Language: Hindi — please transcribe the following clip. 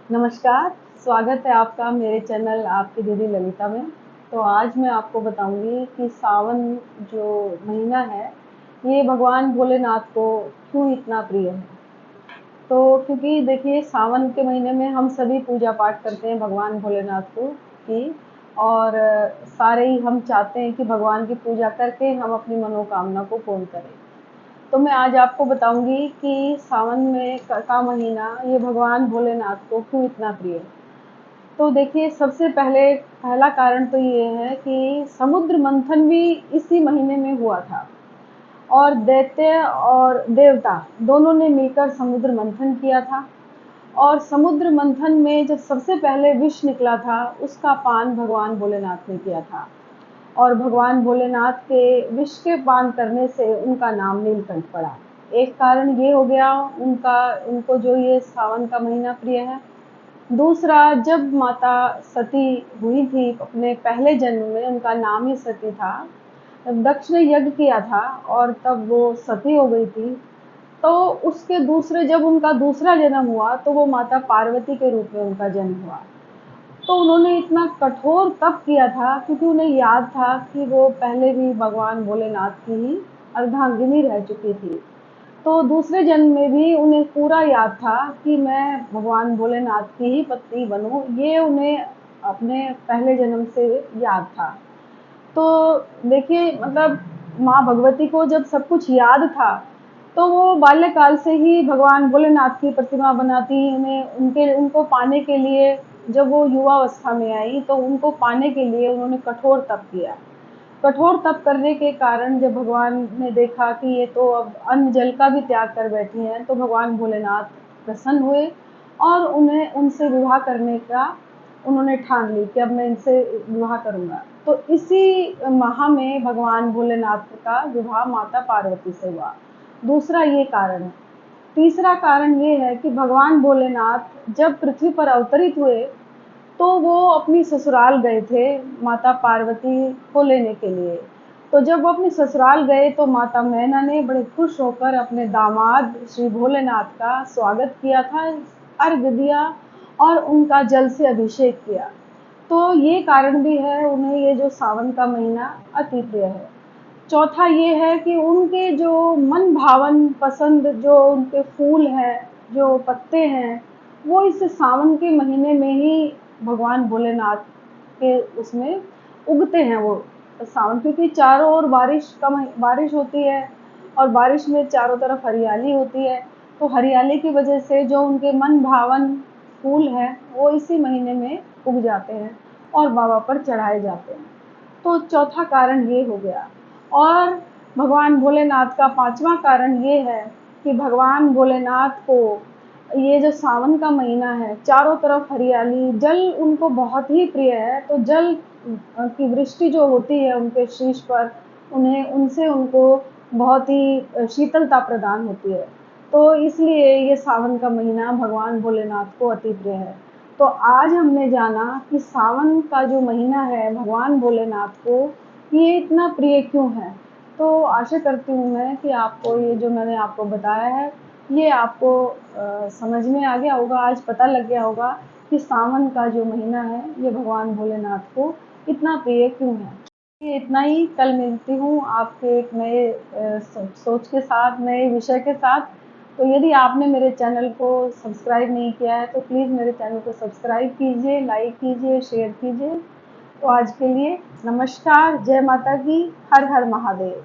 नमस्कार, स्वागत है आपका मेरे चैनल आपकी दीदी ललिता में। तो आज मैं आपको बताऊंगी कि सावन जो महीना है, ये भगवान भोलेनाथ को क्यों इतना प्रिय है। तो क्योंकि देखिए सावन के महीने में हम सभी पूजा पाठ करते हैं भगवान भोलेनाथ को की और सारे ही हम चाहते हैं कि भगवान की पूजा करके हम अपनी मनोकामना को पूर्ण करें। तो मैं आज आपको बताऊंगी कि सावन में का महीना ये भगवान भोलेनाथ को क्यों इतना प्रिय है। तो देखिए सबसे पहला कारण तो ये है कि समुद्र मंथन भी इसी महीने में हुआ था और दैत्य और देवता दोनों ने मिलकर समुद्र मंथन किया था। और समुद्र मंथन में जब सबसे पहले विष निकला था उसका पान भगवान भोलेनाथ ने किया था और भगवान भोलेनाथ के विष के पान करने से उनका नाम नीलकंठ पड़ा। एक कारण ये हो गया उनको जो ये सावन का महीना प्रिय है। दूसरा, जब माता सती हुई थी अपने पहले जन्म में, उनका नाम ही सती था। दक्ष ने यज्ञ किया था और तब वो सती हो गई थी। तो उसके दूसरे जब उनका दूसरा जन्म हुआ तो वो माता पार्वती के रूप में उनका जन्म हुआ। तो उन्होंने इतना कठोर तप किया था क्योंकि उन्हें याद था कि वो पहले भी भगवान भोलेनाथ की ही अर्धांगिनी रह चुकी थी। तो दूसरे जन्म में भी उन्हें पूरा याद था कि मैं भगवान भोलेनाथ की ही पत्नी बनूं, ये उन्हें अपने पहले जन्म से याद था। तो देखिए मतलब माँ भगवती को जब सब कुछ याद था तो वो बाल्यकाल से ही भगवान भोलेनाथ की प्रतिमा बनाती, उन्हें उनके उनको पाने के लिए जब वो युवावस्था में आई तो उनको पाने के लिए उन्होंने कठोर तप किया। कठोर तप करने के कारण जब भगवान ने देखा कि ये तो अब अन्न जल का भी त्याग कर बैठी हैं, तो भगवान भोलेनाथ प्रसन्न हुए और उन्हें उनसे विवाह करने का उन्होंने ठान ली कि अब मैं इनसे विवाह करूंगा। तो इसी माह में भगवान भोलेनाथ का विवाह माता पार्वती से हुआ। दूसरा ये कारण है। तीसरा कारण ये है कि भगवान भोलेनाथ जब पृथ्वी पर अवतरित हुए तो वो अपनी ससुराल गए थे माता पार्वती को लेने के लिए। तो जब वो अपने ससुराल गए तो माता मैना ने बड़े खुश होकर अपने दामाद श्री भोलेनाथ का स्वागत किया था, अर्घ्य दिया और उनका जल से अभिषेक किया। तो ये कारण भी है उन्हें ये जो सावन का महीना अति प्रिय है। चौथा ये है कि उनके जो मन भावन पसंद जो उनके फूल हैं, जो पत्ते हैं, वो इस सावन के महीने में ही भगवान भोलेनाथ के उसमें उगते हैं। वो सावन क्योंकि चारों ओर बारिश होती है और बारिश में चारों तरफ हरियाली होती है। तो हरियाली की वजह से जो उनके मन भावन फूल हैं वो इसी महीने में उग जाते हैं और बाबा पर चढ़ाए जाते हैं। तो चौथा कारण ये हो गया। और भगवान भोलेनाथ का पांचवा कारण ये है कि भगवान भोलेनाथ को ये जो सावन का महीना है, चारों तरफ हरियाली, जल उनको बहुत ही प्रिय है। तो जल की वृष्टि जो होती है उनके शीश पर, उन्हें उनसे उनको बहुत ही शीतलता प्रदान होती है। तो इसलिए ये सावन का महीना भगवान भोलेनाथ को अति प्रिय है। तो आज हमने जाना कि सावन का जो महीना है भगवान भोलेनाथ को ये इतना प्रिय क्यों है। तो आशा करती हूँ मैं कि आपको ये जो मैंने आपको बताया है ये आपको समझ में आ गया होगा, आज पता लग गया होगा कि सावन का जो महीना है ये भगवान भोलेनाथ को इतना प्रिय क्यों है। ये इतना ही, कल मिलती हूँ आपके एक नए सोच के साथ, नए विषय के साथ। तो यदि आपने मेरे चैनल को सब्सक्राइब नहीं किया है तो प्लीज़ मेरे चैनल को सब्सक्राइब कीजिए, लाइक कीजिए, शेयर कीजिए। तो आज के लिए नमस्कार, जय माता की, हर हर महादेव।